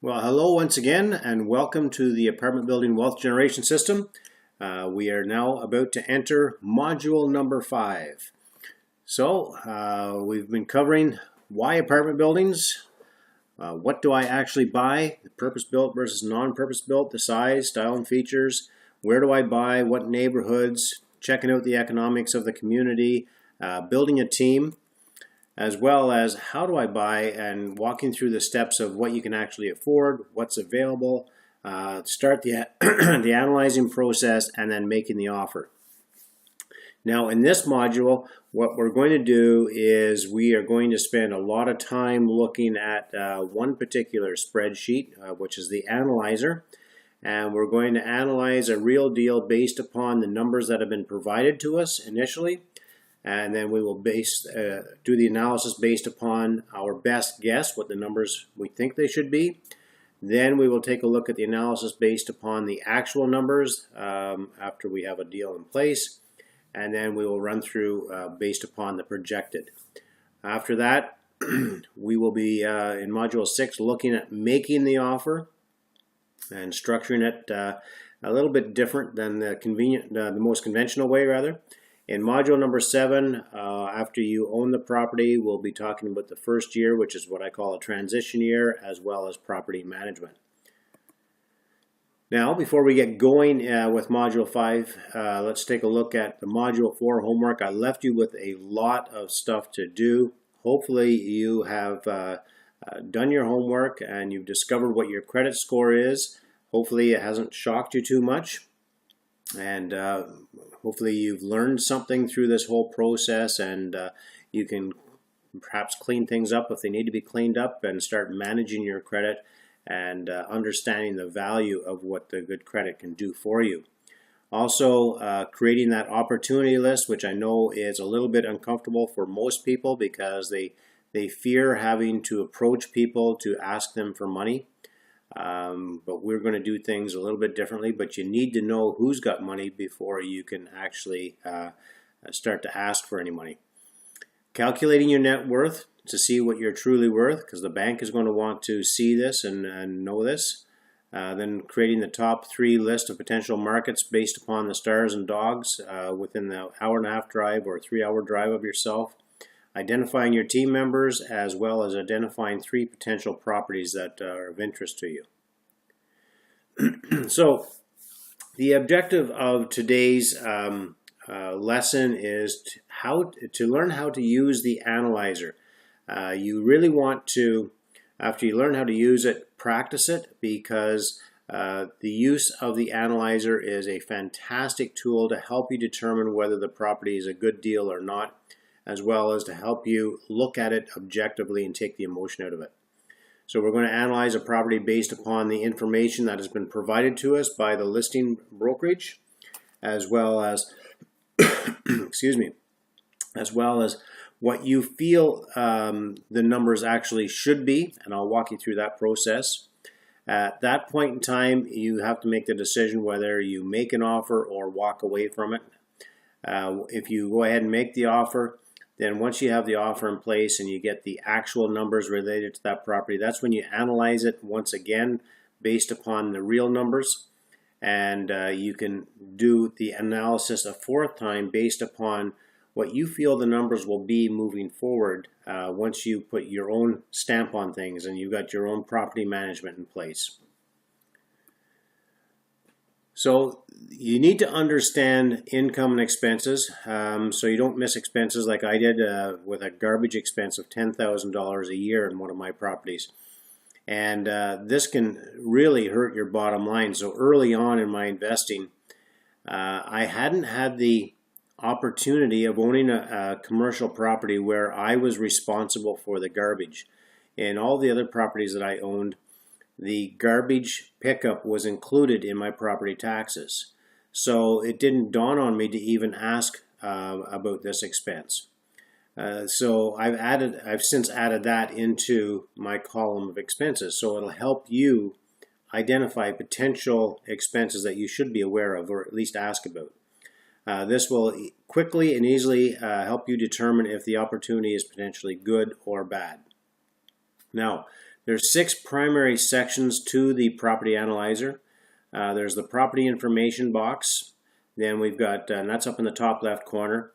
Well, hello once again, and welcome to the apartment building wealth generation system. We are now about to enter module number 5. So we've been covering why apartment buildings, what do I actually buy, the purpose-built versus non-purpose-built, the size, style, and features, where do I buy, what neighborhoods, checking out the economics of the community, building a team, as well as how do I buy, and walking through the steps of what you can actually afford, what's available, start the, the analyzing process, and then making the offer. Now in this module, what we're going to do is we are going to spend a lot of time looking at one particular spreadsheet, which is the analyzer. And we're going to analyze a real deal based upon the numbers that have been provided to us initially. And then we will do the analysis based upon our best guess, what the numbers we think they should be. Then we will take a look at the analysis based upon the actual numbers after we have a deal in place. And then we will run through based upon the projected. After that, we will be in Module 6 looking at making the offer and structuring it a little bit different than the most conventional way, rather. In module number 7, after you own the property, we'll be talking about the first year, which is what I call a transition year, as well as property management. Now, before we get going with module 5, let's take a look at the module 4 homework. I left you with a lot of stuff to do. Hopefully you have done your homework and you've discovered what your credit score is. Hopefully it hasn't shocked you too much. And hopefully you've learned something through this whole process, and you can perhaps clean things up if they need to be cleaned up and start managing your credit and understanding the value of what the good credit can do for you. Also, creating that opportunity list, which I know is a little bit uncomfortable for most people because they fear having to approach people to ask them for money. But we're going to do things a little bit differently, but you need to know who's got money before you can actually start to ask for any money. Calculating your net worth to see what you're truly worth, because the bank is going to want to see this and know this. Then creating the top 3 list of potential markets based upon the stars and dogs within the hour-and-a-half drive or 3-hour drive of yourself. Identifying your team members, as well as identifying 3 potential properties that are of interest to you. So the objective of today's lesson is to learn how to use the analyzer. You really want to, after you learn how to use it, practice it, because the use of the analyzer is a fantastic tool to help you determine whether the property is a good deal or not, as well as to help you look at it objectively and take the emotion out of it. So we're going to analyze a property based upon the information that has been provided to us by the listing brokerage, as well as excuse me, as well as what you feel the numbers actually should be, and I'll walk you through that process. At that point in time, you have to make the decision whether you make an offer or walk away from it. If you go ahead and make the offer, then once you have the offer in place and you get the actual numbers related to that property, that's when you analyze it once again based upon the real numbers. And you can do the analysis a 4th time based upon what you feel the numbers will be moving forward once you put your own stamp on things and you've got your own property management in place. So you need to understand income and expenses so you don't miss expenses like I did with a garbage expense of $10,000 a year in one of my properties. And this can really hurt your bottom line. So early on in my investing, I hadn't had the opportunity of owning a commercial property where I was responsible for the garbage. In all the other properties that I owned, the garbage pickup was included in my property taxes. So it didn't dawn on me to even ask about this expense. So I've since added that into my column of expenses. So it'll help you identify potential expenses that you should be aware of, or at least ask about. This will quickly and easily help you determine if the opportunity is potentially good or bad. Now, There's 6 primary sections to the property analyzer. There's the property information box. Then we've got, and that's up in the top left corner,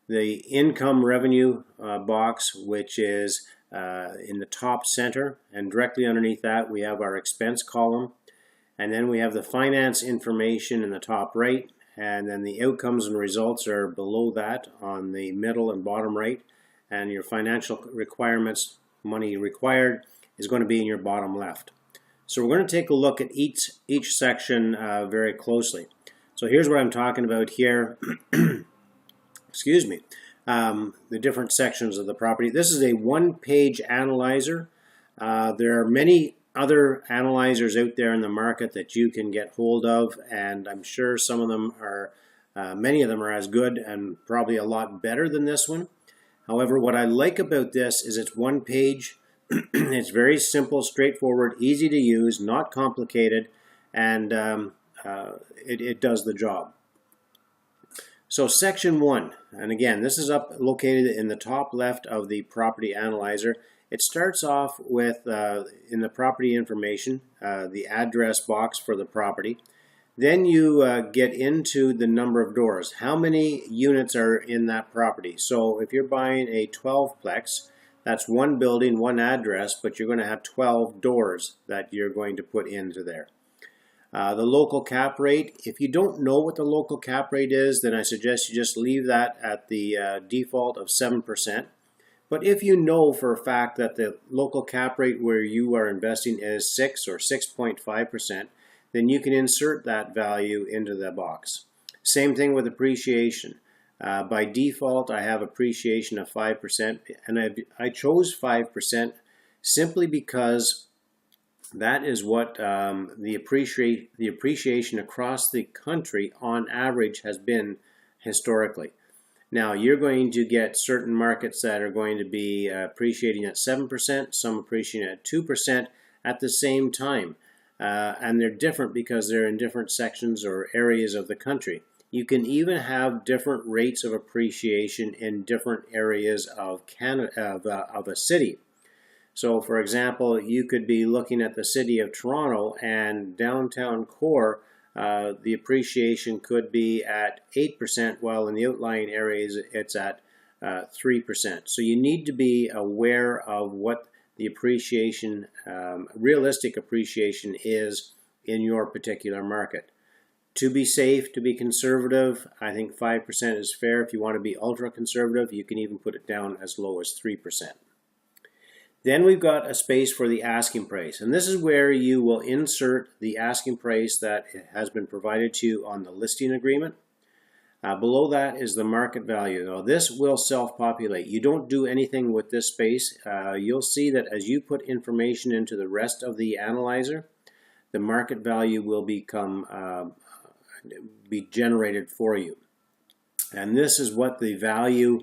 the income revenue box, which is in the top center, and directly underneath that we have our expense column. And then we have the finance information in the top right, and then the outcomes and results are below that on the middle and bottom right, and your financial requirements, money required, is going to be in your bottom left. So we're going to take a look at each section very closely. So here's what I'm talking about here. Excuse me. The different sections of the property. This is a one-page analyzer. There are many other analyzers out there in the market that you can get hold of, and I'm sure some of them are, many of them are as good and probably a lot better than this one. However, what I like about this is it's one page. It's very simple, straightforward, easy to use, not complicated, and it does the job. So section 1, and again, this is located in the top left of the property analyzer. It starts off with, in the property information, the address box for the property. Then you get into the number of doors. How many units are in that property? So if you're buying a 12-plex, that's one building, one address, but you're going to have 12 doors that you're going to put into there. The local cap rate, if you don't know what the local cap rate is, then I suggest you just leave that at the default of 7%. But if you know for a fact that the local cap rate where you are investing is 6 or 6.5%, then you can insert that value into the box. Same thing with appreciation. By default, I have appreciation of 5%, and I chose 5% simply because that is what the appreciation across the country on average has been historically. Now, you're going to get certain markets that are going to be appreciating at 7%, some appreciating at 2% at the same time. And they're different because they're in different sections or areas of the country. You can even have different rates of appreciation in different areas of a city. So, for example, you could be looking at the city of Toronto and downtown core. The appreciation could be at 8%, while in the outlying areas it's at 3%. So you need to be aware of what the appreciation, realistic appreciation is in your particular market. To be safe, to be conservative, I think 5% is fair. If you want to be ultra conservative, you can even put it down as low as 3%. Then we've got a space for the asking price, and this is where you will insert the asking price that has been provided to you on the listing agreement. Below that is the market value. Now this will self-populate. You don't do anything with this space. You'll see that as you put information into the rest of the analyzer, the market value will be generated for you. And this is what the value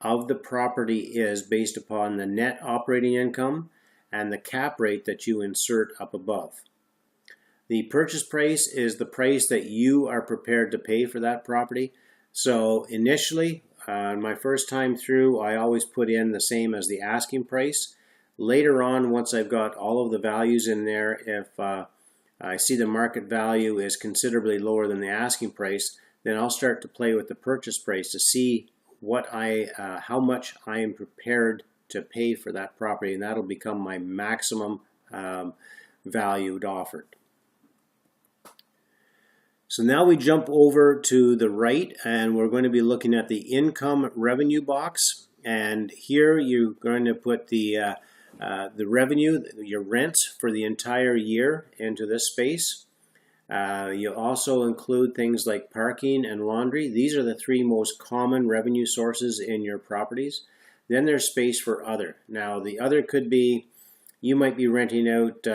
of the property is based upon the net operating income and the cap rate that you insert up above. The purchase price is the price that you are prepared to pay for that property. So initially, my first time through, I always put in the same as the asking price. Later on, once I've got all of the values in there, if I see the market value is considerably lower than the asking price, then I'll start to play with the purchase price to see how much I am prepared to pay for that property, and that'll become my maximum valued offered. So now we jump over to the right, and we're going to be looking at the income revenue box. And here you're going to put the revenue, your rents for the entire year into this space. You also include things like parking and laundry. These are the 3 most common revenue sources in your properties. Then there's space for other. Now the other could be, you might be renting out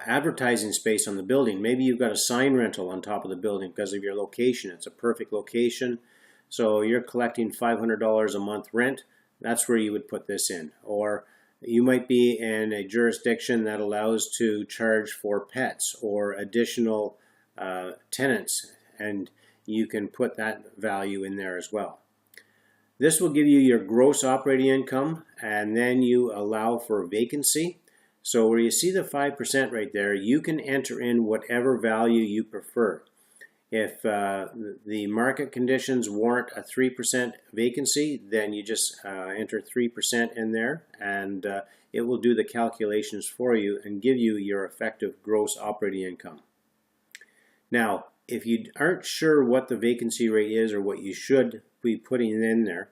advertising space on the building. Maybe you've got a sign rental on top of the building because of your location. It's a perfect location. So you're collecting $500 a month rent. That's where you would put this in. Or you might be in a jurisdiction that allows to charge for pets or additional tenants, and you can put that value in there as well. This will give you your gross operating income, and then you allow for vacancy. So where you see the 5% right there, you can enter in whatever value you prefer. If the market conditions warrant a 3% vacancy, then you just enter 3% in there, and it will do the calculations for you and give you your effective gross operating income. Now, if you aren't sure what the vacancy rate is or what you should be putting in there,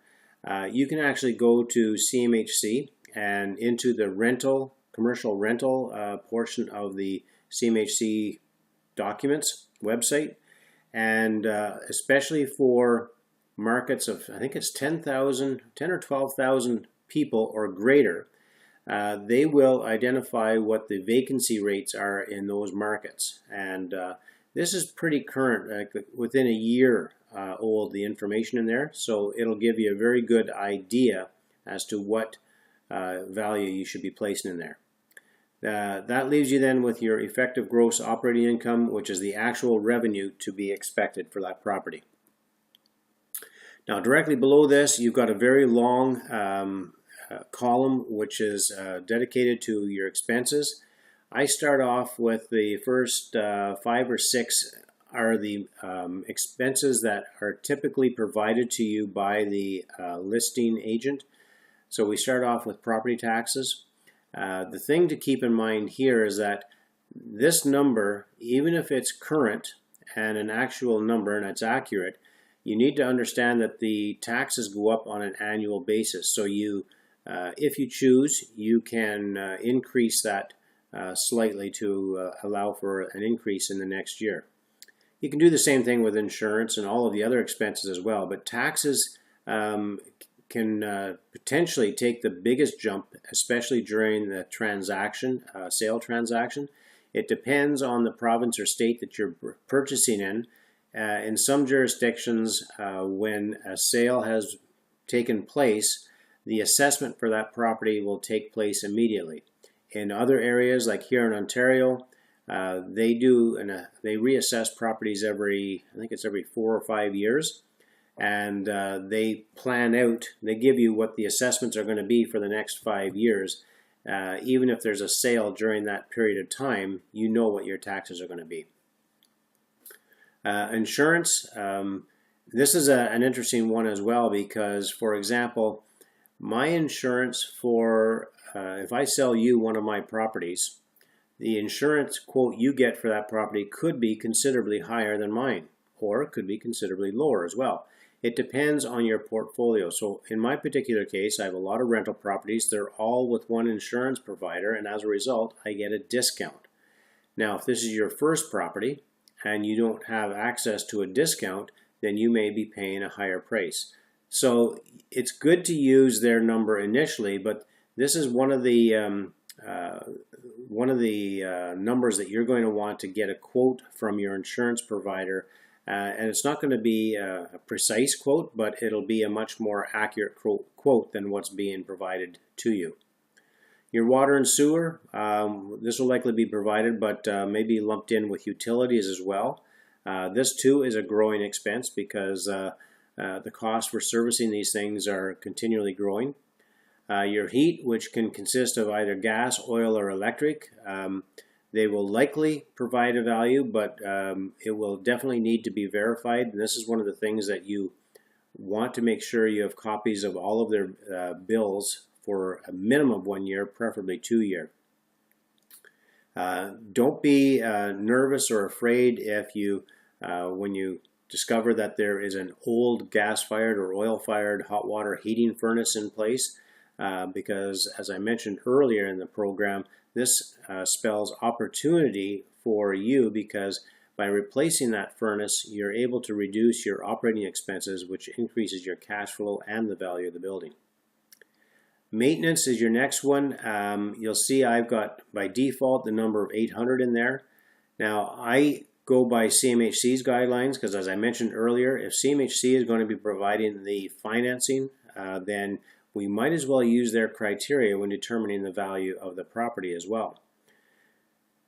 you can actually go to CMHC and into the commercial rental portion of the CMHC documents website, and especially for markets of, I think it's 10 or 12,000 people or greater, they will identify what the vacancy rates are in those markets. And this is pretty current, like within a year old, the information in there. So it'll give you a very good idea as to what value you should be placing in there. That leaves you then with your effective gross operating income, which is the actual revenue to be expected for that property. Now, directly below this, you've got a very long column which is dedicated to your expenses. I start off with the first 5 or 6 are the expenses that are typically provided to you by the listing agent. So we start off with property taxes. The thing to keep in mind here is that this number, even if it's current and an actual number and it's accurate, you need to understand that the taxes go up on an annual basis. So you, if you choose, you can increase that slightly to allow for an increase in the next year. You can do the same thing with insurance and all of the other expenses as well, but taxes can potentially take the biggest jump, especially during the transaction, sale transaction. It depends on the province or state that you're purchasing in. In some jurisdictions, when a sale has taken place, the assessment for that property will take place immediately. In other areas, like here in Ontario, they reassess properties every, I think it's every 4 or 5 years. And they plan out, they give you what the assessments are going to be for the next 5 years. Even if there's a sale during that period of time, you know what your taxes are going to be. Insurance, this is an interesting one as well, because, for example, my insurance for, if I sell you one of my properties, the insurance quote you get for that property could be considerably higher than mine, or it could be considerably lower as well. It depends on your portfolio. So in my particular case, I have a lot of rental properties. They're all with one insurance provider, and as a result, I get a discount. Now, if this is your first property and you don't have access to a discount, then you may be paying a higher price. So it's good to use their number initially, but this is one of the numbers that you're going to want to get a quote from your insurance provider. And it's not going to be a precise quote, but it'll be a much more accurate quote than what's being provided to you. Your water and sewer, this will likely be provided, but maybe lumped in with utilities as well. This too is a growing expense because the costs for servicing these things are continually growing. Your heat, which can consist of either gas, oil, or electric, they will likely provide a value, but it will definitely need to be verified. And this is one of the things that you want to make sure you have copies of all of their bills for a minimum of 1 year, preferably 2 years. Don't be nervous or afraid if you, when you discover that there is an old gas-fired or oil-fired hot water heating furnace in place, because as I mentioned earlier in the program, this spells opportunity for you, because by replacing that furnace, you're able to reduce your operating expenses, which increases your cash flow and the value of the building. Maintenance is your next one. You'll see I've got by default the number of 800 in there. Now I go by CMHC's guidelines because, as I mentioned earlier, if CMHC is going to be providing the financing, then we might as well use their criteria when determining the value of the property as well.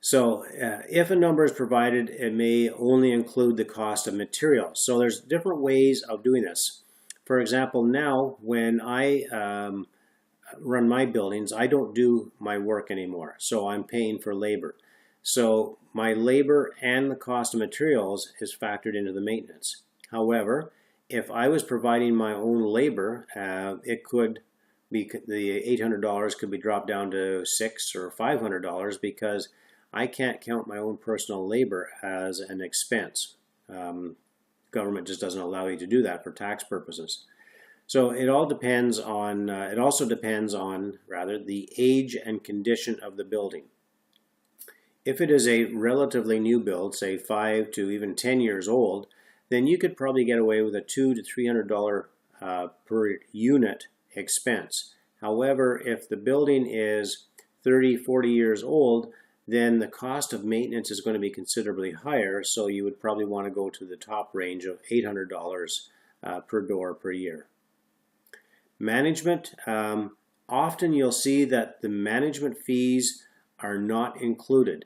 So if a number is provided, it may only include the cost of materials. So there's different ways of doing this. For example, now when I run my buildings, I don't do my work anymore, so I'm paying for labor. So my labor and the cost of materials is factored into the maintenance. However, if I was providing my own labor, it could be, the $800 could be dropped down to $600 or $500 because I can't count my own personal labor as an expense. Government just doesn't allow you to do that for tax purposes. So it all depends on, it also depends on, rather, the age and condition of the building. If it is a relatively new build, say 5 to even 10 years old, then you could probably get away with a $200 to $300 per unit expense. However, if the building is 30, 40 years old, then the cost of maintenance is going to be considerably higher, so you would probably want to go to the top range of $800 per door per year. Management, often you'll see that the management fees are not included.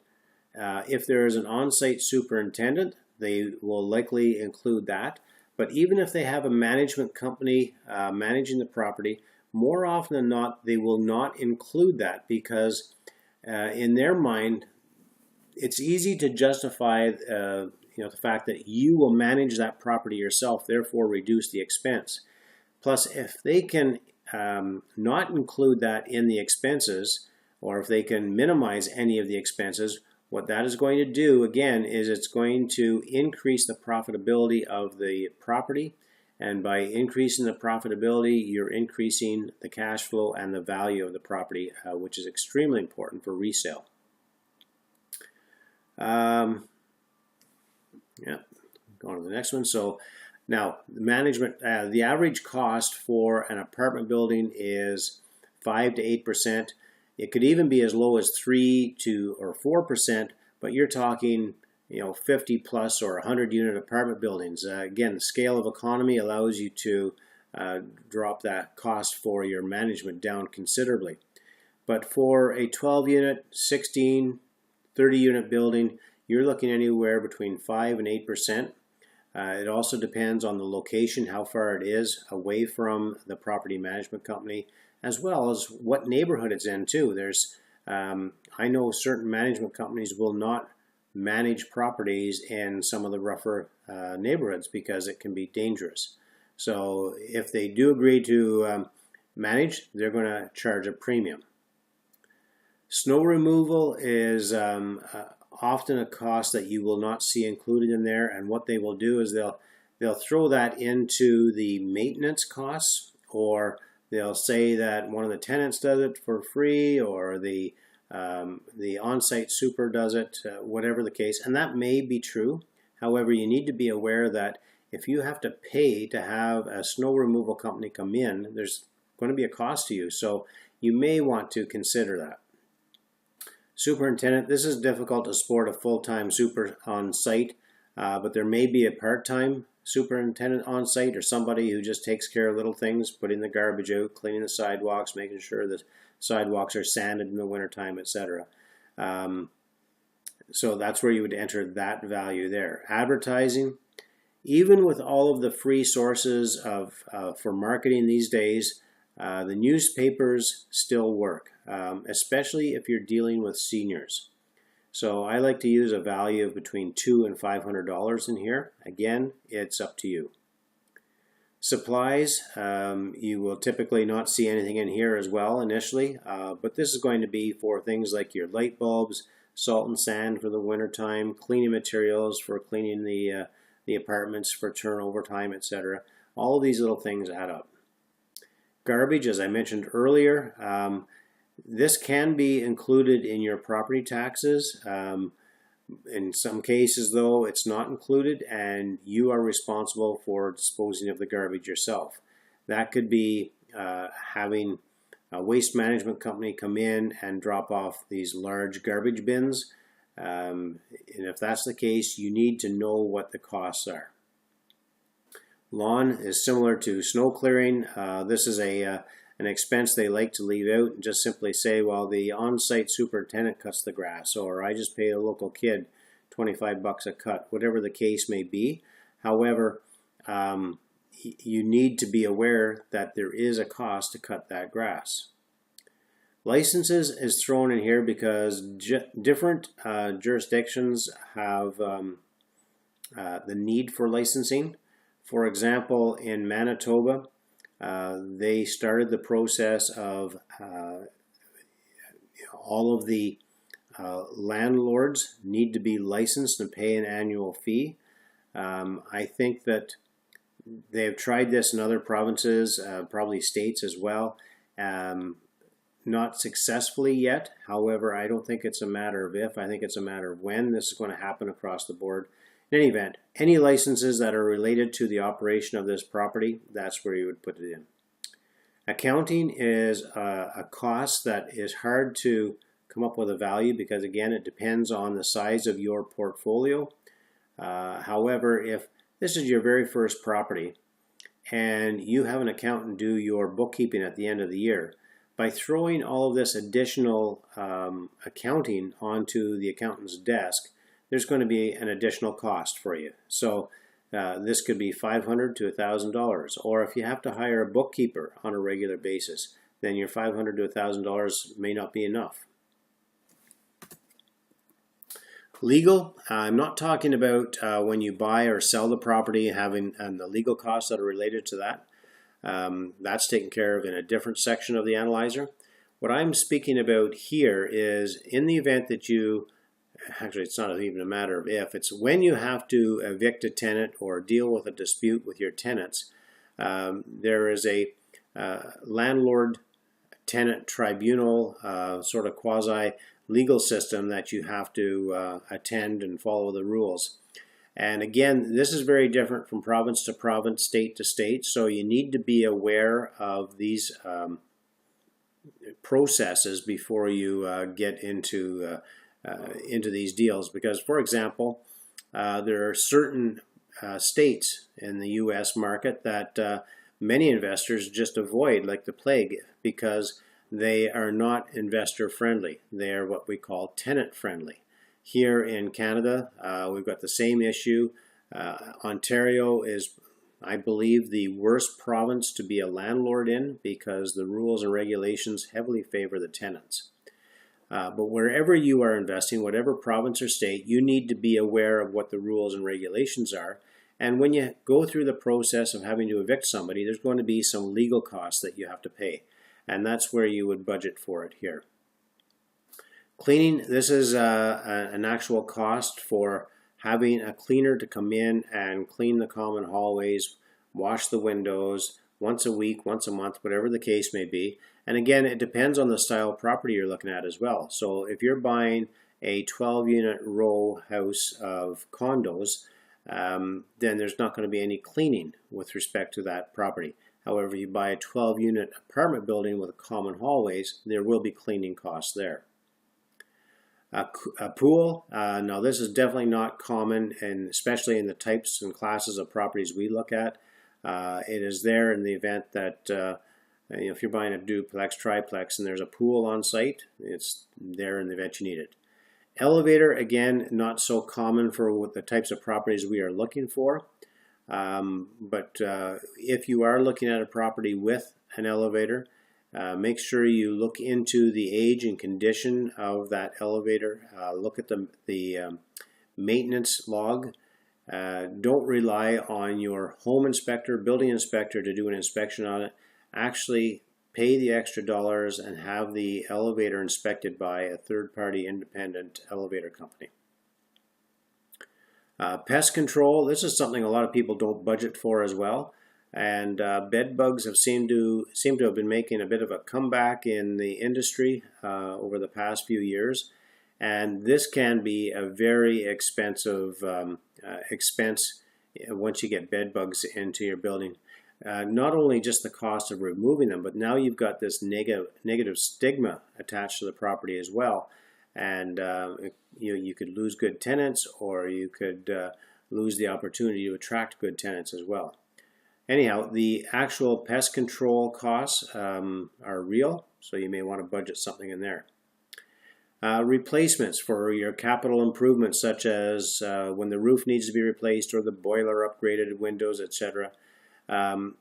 If there is an on-site superintendent, they will likely include that. But even if they have a management company managing the property, more often than not, they will not include that because in their mind, it's easy to justify the fact that you will manage that property yourself, therefore reduce the expense. Plus, if they can not include that in the expenses, or if they can minimize any of the expenses, what that is going to do, again, is it's going to increase the profitability of the property. And by increasing the profitability, you're increasing the cash flow and the value of the property, which is extremely important for resale. Yeah, going to the next one. So now, the management, the average cost for an apartment building is 5 to 8%. It could even be as low as 3 to or 4%, but you're talking 50 plus or 100 unit apartment buildings. Again, the scale of economy allows you to drop that cost for your management down considerably. But for a 12 unit, 16, 30 unit building, you're looking anywhere between 5 and 8%. It also depends on the location, how far it is away from the property management company, as well as what neighborhood it's in too. There's, I know certain management companies will not manage properties in some of the rougher neighborhoods because it can be dangerous. So if they do agree to manage, they're going to charge a premium. Snow removal is often a cost that you will not see included in there, and what they will do is they'll throw that into the maintenance costs, or they'll say that one of the tenants does it for free, or the on-site super does it, whatever the case, and that may be true. However, you need to be aware that if you have to pay to have a snow removal company come in, there's going to be a cost to you, so you may want to consider that. Superintendent, this is difficult to support a full-time super on site, but there may be a part-time superintendent on site or somebody who just takes care of little things, putting the garbage out, cleaning the sidewalks, making sure the sidewalks are sanded in the wintertime, etc. So that's where you would enter that value there. Advertising, even with all of the free sources for marketing these days, the newspapers still work, especially if you're dealing with seniors. So I like to use a value of between $200 and $500 in here. Again, it's up to you. Supplies, you will typically not see anything in here as well initially, but this is going to be for things like your light bulbs, salt and sand for the wintertime, cleaning materials for cleaning the apartments for turnover time, etc. All of these little things add up. Garbage, as I mentioned earlier, this can be included in your property taxes. In some cases, though, it's not included, and you are responsible for disposing of the garbage yourself. That could be having a waste management company come in and drop off these large garbage bins. And if that's the case, you need to know what the costs are. Lawn is similar to snow clearing. This is an expense they like to leave out and just simply say, well, the on-site superintendent cuts the grass, or I just pay a local kid 25 bucks a cut, whatever the case may be. However, you need to be aware that there is a cost to cut that grass. Licenses is thrown in here because different jurisdictions have the need for licensing. For example, in Manitoba, they started the process of all of the landlords need to be licensed and pay an annual fee. I think that they've tried this in other provinces, probably states as well. Not successfully yet. However, I don't think it's a matter of if, I think it's a matter of when this is going to happen across the board. In any event, any licenses that are related to the operation of this property, that's where you would put it in. Accounting is a cost that is hard to come up with a value because, again, it depends on the size of your portfolio. However, if this is your very first property and you have an accountant do your bookkeeping at the end of the year, by throwing all of this additional accounting onto the accountant's desk, there's going to be an additional cost for you. So this could be $500 to $1,000. Or if you have to hire a bookkeeper on a regular basis, then your $500 to $1,000 may not be enough. Legal, I'm not talking about when you buy or sell the property and the legal costs that are related to that. That's taken care of in a different section of the analyzer. What I'm speaking about here is in the event that you, actually it's not even a matter of if, it's when you have to evict a tenant or deal with a dispute with your tenants, there is a landlord-tenant tribunal sort of quasi-legal system that you have to attend and follow the rules. And again, this is very different from province to province, state to state, so you need to be aware of these processes before you get into these deals. Because, for example, there are certain states in the U.S. market that many investors just avoid like the plague because they are not investor friendly. They are what we call tenant friendly. Here in Canada, we've got the same issue. Ontario is, I believe, the worst province to be a landlord in because the rules and regulations heavily favor the tenants. But wherever you are investing, whatever province or state, you need to be aware of what the rules and regulations are. And when you go through the process of having to evict somebody, there's going to be some legal costs that you have to pay. And that's where you would budget for it here. Cleaning, this is an actual cost for having a cleaner to come in and clean the common hallways, wash the windows once a week, once a month, whatever the case may be. And again, it depends on the style of property you're looking at as well. So if you're buying a 12-unit row house of condos, then there's not going to be any cleaning with respect to that property. However, you buy a 12-unit apartment building with common hallways, there will be cleaning costs there. A pool, now this is definitely not common, and especially in the types and classes of properties we look at. It is there in the event that if you're buying a duplex, triplex, and there's a pool on site, it's there in the event you need it. Elevator, again, not so common for the types of properties we are looking for. But if you are looking at a property with an elevator, make sure you look into the age and condition of that elevator. Look at the maintenance log. Don't rely on your home inspector, building inspector to do an inspection on it. Actually pay the extra dollars and have the elevator inspected by a third-party independent elevator company. Pest control, this is something a lot of people don't budget for as well. And bed bugs have seem to have been making a bit of a comeback in the industry over the past few years. And this can be a very expensive expense once you get bed bugs into your building. Not only just the cost of removing them, but now you've got this negative stigma attached to the property as well. And you could lose good tenants, or you could lose the opportunity to attract good tenants as well. Anyhow, the actual pest control costs are real, so you may want to budget something in there. Replacements for your capital improvements, such as when the roof needs to be replaced or the boiler upgraded, windows, etc.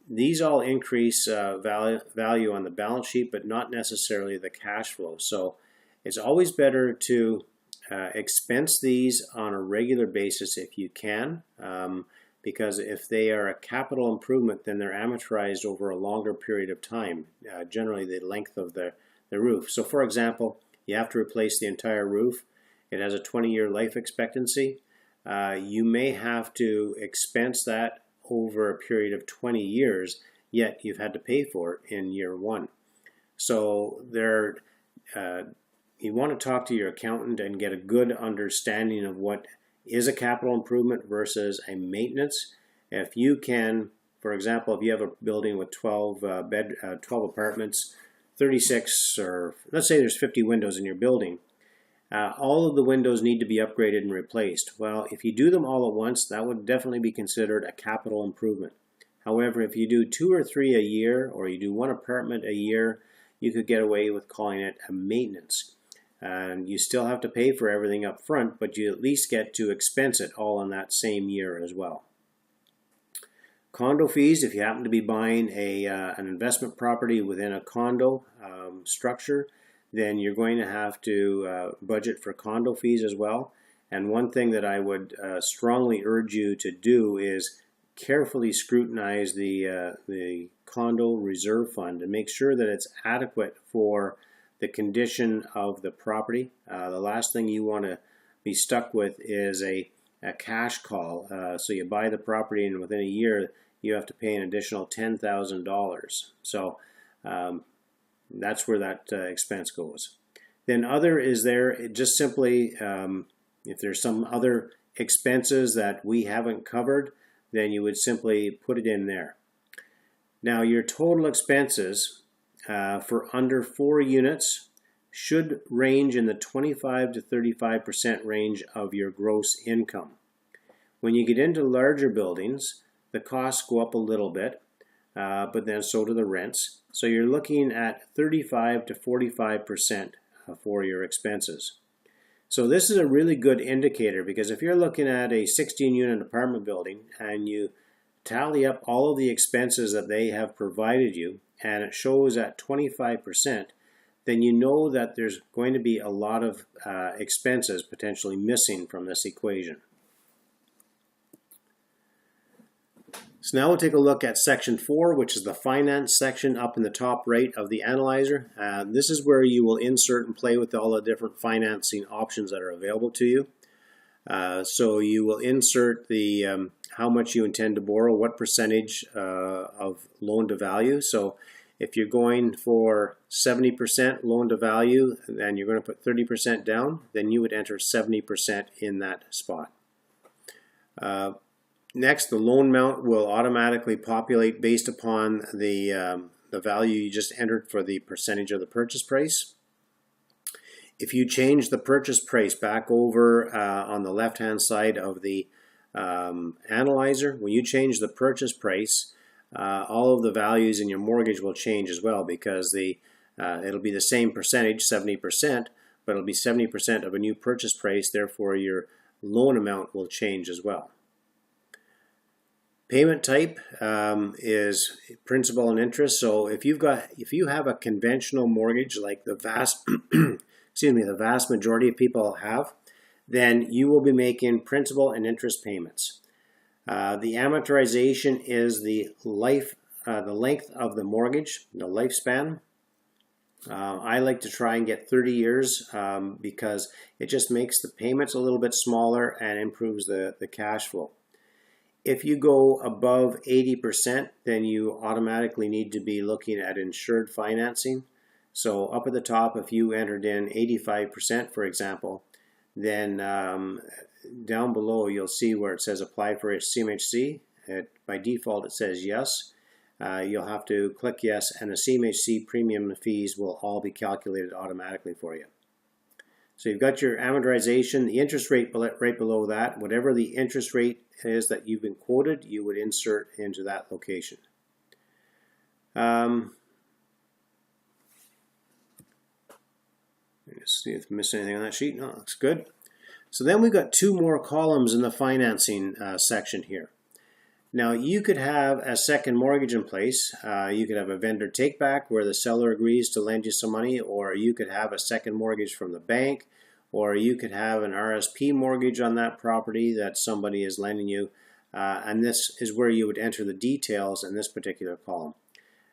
These all increase value on the balance sheet, but not necessarily the cash flow. So it's always better to expense these on a regular basis if you can, because if they are a capital improvement, then they're amortized over a longer period of time, generally the length of the roof. So for example, you have to replace the entire roof. It has a 20-year life expectancy. You may have to expense that over a period of 20 years, yet you've had to pay for it in year one. So you want to talk to your accountant and get a good understanding of what is a capital improvement versus a maintenance. If you can, for example, if you have a building with 12 apartments, 36, or let's say there's 50 windows in your building, all of the windows need to be upgraded and replaced. Well, if you do them all at once, that would definitely be considered a capital improvement. However, if you do 2 or 3 a year, or you do 1 apartment a year, you could get away with calling it a maintenance. And you still have to pay for everything up front, but you at least get to expense it all in that same year as well. Condo fees, if you happen to be buying an investment property within a condo structure, then you're going to have to budget for condo fees as well. And one thing that I would strongly urge you to do is carefully scrutinize the condo reserve fund and make sure that it's adequate for the condition of the property. The last thing you want to be stuck with is a cash call. So you buy the property and within a year you have to pay an additional $10,000. So that's where that expense goes. Then other is there just simply if there's some other expenses that we haven't covered, then you would simply put it in there. Now your total expenses for under 4 units should range in the 25 to 35% range of your gross income. When you get into larger buildings, the costs go up a little bit, but then so do the rents. So you're looking at 35 to 45% for your expenses. So this is a really good indicator, because if you're looking at a 16-unit apartment building and you tally up all of the expenses that they have provided you and it shows at 25%, then you know that there's going to be a lot of expenses potentially missing from this equation. So now we'll take a look at section 4, which is the finance section up in the top right of the analyzer. This is where you will insert and play with all the different financing options that are available to you. So you will insert the how much you intend to borrow, what percentage of loan to value. So if you're going for 70% loan to value and you're going to put 30% down, then you would enter 70% in that spot. Next, the loan amount will automatically populate based upon the value you just entered for the percentage of the purchase price. If you change the purchase price back over on the left-hand side of the analyzer, when you change the purchase price, all of the values in your mortgage will change as well, because it'll be the same percentage, 70%, but it'll be 70% of a new purchase price. Therefore, your loan amount will change as well. Payment type is principal and interest. So if you have a conventional mortgage like the vast the vast majority of people have, then you will be making principal and interest payments. The amortization is the length of the mortgage, the lifespan. I like to try and get 30 years because it just makes the payments a little bit smaller and improves the cash flow. If you go above 80%, then you automatically need to be looking at insured financing. So up at the top, if you entered in 85%, for example, then down below you'll see where it says apply for CMHC. By default it says yes. You'll have to click yes, and the CMHC premium fees will all be calculated automatically for you. So you've got your amortization, the interest rate right below that. Whatever the interest rate is that you've been quoted, you would insert into that location. Let's see if I missed anything on that sheet. No, looks good. So then we've got 2 more columns in the financing section here. Now you could have a second mortgage in place. You could have a vendor take back where the seller agrees to lend you some money, or you could have a second mortgage from the bank, or you could have an RSP mortgage on that property that somebody is lending you. And this is where you would enter the details in this particular column.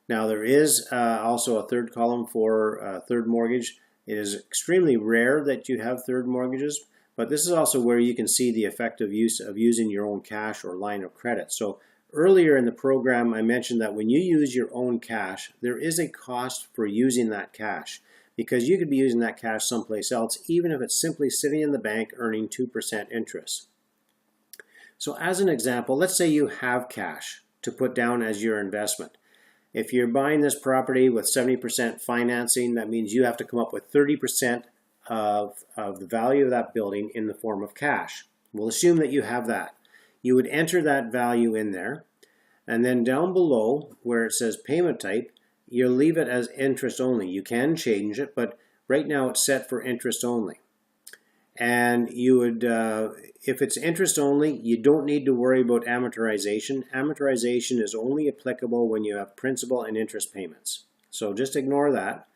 Now there is also a third column for third mortgage. It is extremely rare that you have third mortgages, but this is also where you can see the effective use of using your own cash or line of credit. So earlier in the program, I mentioned that when you use your own cash, there is a cost for using that cash, because you could be using that cash someplace else, even if it's simply sitting in the bank earning 2% interest. So as an example, let's say you have cash to put down as your investment. If you're buying this property with 70% financing, that means you have to come up with 30% of the value of that building in the form of cash. We'll assume that you have that. You would enter that value in there, and then down below where it says payment type, you'll leave it as interest only. You can change it, but right now it's set for interest only. And you would, if it's interest only, you don't need to worry about amortization. Amortization is only applicable when you have principal and interest payments. So just ignore that,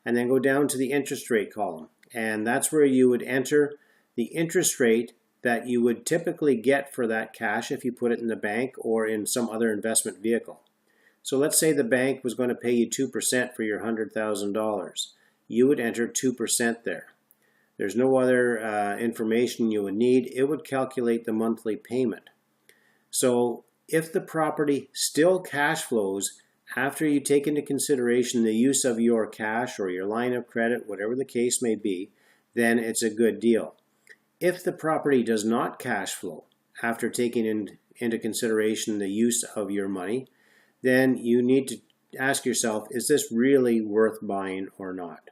and then go down to the interest rate column. And that's where you would enter the interest rate that you would typically get for that cash if you put it in the bank or in some other investment vehicle. So let's say the bank was going to pay you 2% for your $100,000. You would enter 2% there. There's no other information you would need. It would calculate the monthly payment. So if the property still cash flows after you take into consideration the use of your cash or your line of credit, whatever the case may be, then it's a good deal. If the property does not cash flow after taking into consideration the use of your money, then you need to ask yourself, is this really worth buying or not?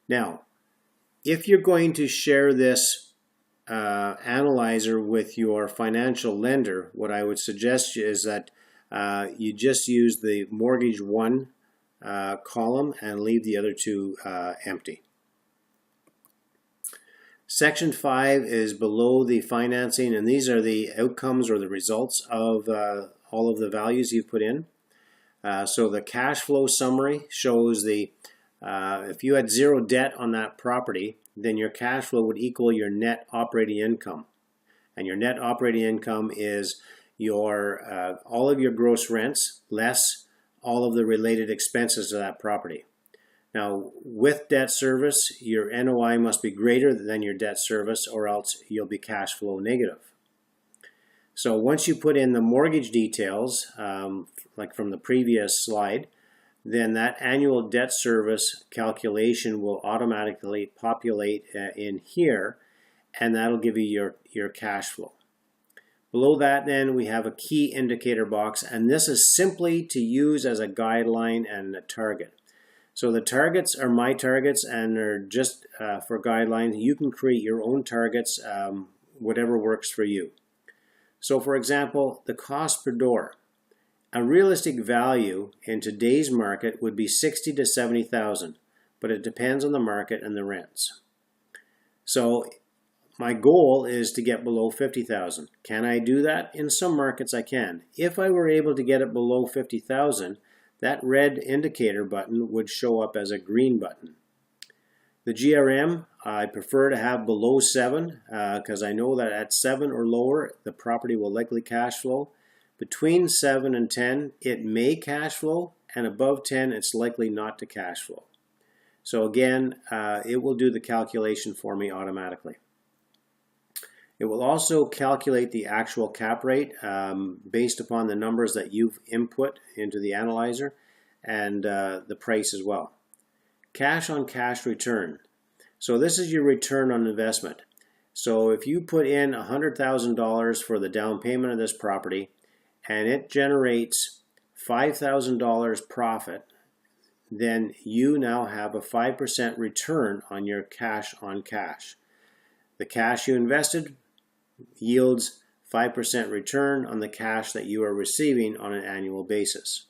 Now, if you're going to share this analyzer with your financial lender, what I would suggest is that you just use the mortgage one column and leave the other two empty. Section 5 is below the financing, and these are the outcomes or the results of all of the values you've put in. So the cash flow summary shows the if you had zero debt on that property, then your cash flow would equal your net operating income. And your net operating income is your all of your gross rents less all of the related expenses to that property. Now, with debt service, your NOI must be greater than your debt service, or else you'll be cash flow negative. So once you put in the mortgage details, like from the previous slide, then that annual debt service calculation will automatically populate in here, and that'll give you your cash flow. Below that, then, we have a key indicator box, and this is simply to use as a guideline and a target. So the targets are my targets, and they're just for guidelines. You can create your own targets, whatever works for you. So for example, the cost per door. A realistic value in today's market would be $60,000 to $70,000, but it depends on the market and the rents. So my goal is to get below $50,000. Can I do that? In some markets I can. If I were able to get it below $50,000, that red indicator button would show up as a green button. The GRM, I prefer to have below 7 because I know that at 7 or lower, the property will likely cash flow. Between 7 and 10, it may cash flow, and above 10, it's likely not to cash flow. So again, it will do the calculation for me automatically. It will also calculate the actual cap rate based upon the numbers that you've input into the analyzer, and the price as well. Cash on cash return. So this is your return on investment. So if you put in $100,000 for the down payment of this property, and it generates $5,000 profit, then you now have a 5% return on your cash on cash. The cash you invested yields 5% return on the cash that you are receiving on an annual basis.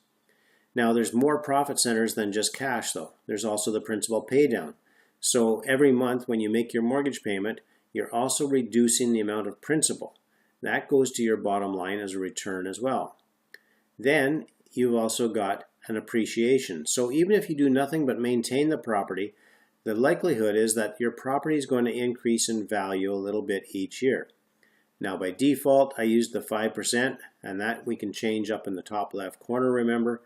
Now there's more profit centers than just cash though. There's also the principal pay down. So every month when you make your mortgage payment, you're also reducing the amount of principal. That goes to your bottom line as a return as well. Then you've also got an appreciation. So even if you do nothing but maintain the property, the likelihood is that your property is going to increase in value a little bit each year. Now by default, I used the 5%, and that we can change up in the top left corner, remember.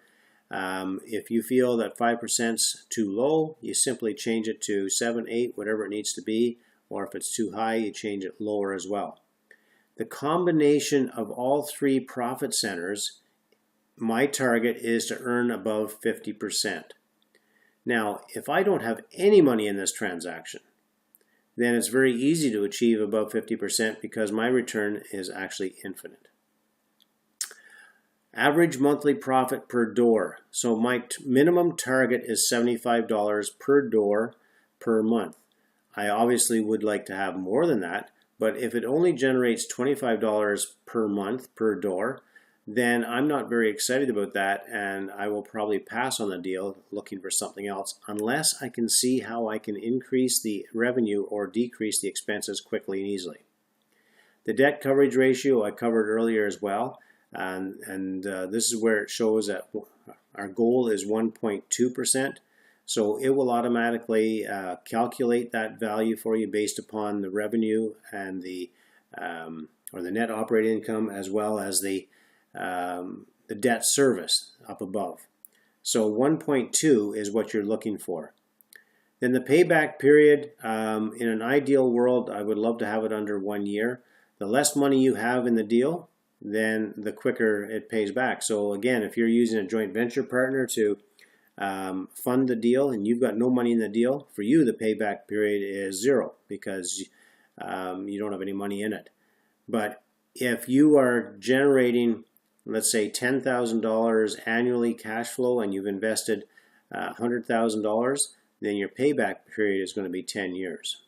If you feel that 5% is too low, you simply change it to 7, 8, whatever it needs to be, or if it's too high, you change it lower as well. The combination of all three profit centers, my target is to earn above 50%. Now, if I don't have any money in this transaction, then it's very easy to achieve above 50% because my return is actually infinite. Average monthly profit per door. So my minimum target is $75 per door per month. I obviously would like to have more than that, but if it only generates $25 per month per door, then I'm not very excited about that, and I will probably pass on the deal looking for something else unless I can see how I can increase the revenue or decrease the expenses quickly and easily. The debt coverage ratio I covered earlier as well, and this is where it shows that our goal is 1.2%. So it will automatically calculate that value for you based upon the revenue and the net operating income, as well as the debt service up above. So 1.2 is what you're looking for. Then the payback period, in an ideal world, I would love to have it under 1 year. The less money you have in the deal, then the quicker it pays back. So again, if you're using a joint venture partner to fund the deal and you've got no money in the deal, for you the payback period is 0 because you don't have any money in it. But if you are generating, let's say, $10,000 annually cash flow and you've invested $100,000, then your payback period is going to be 10 years.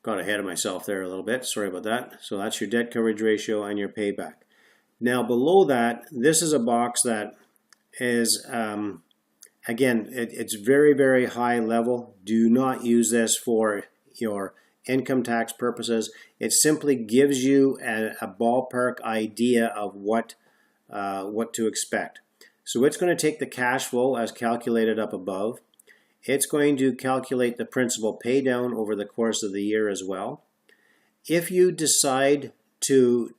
Got ahead of myself there a little bit, sorry about that. So that's your debt coverage ratio and your payback. Now below that, this is a box that is, again, it's very, very high level. Do not use this for your income tax purposes. It simply gives you a ballpark idea of what to expect. So it's going to take the cash flow as calculated up above. It's going to calculate the principal pay down over the course of the year as well. If you decide to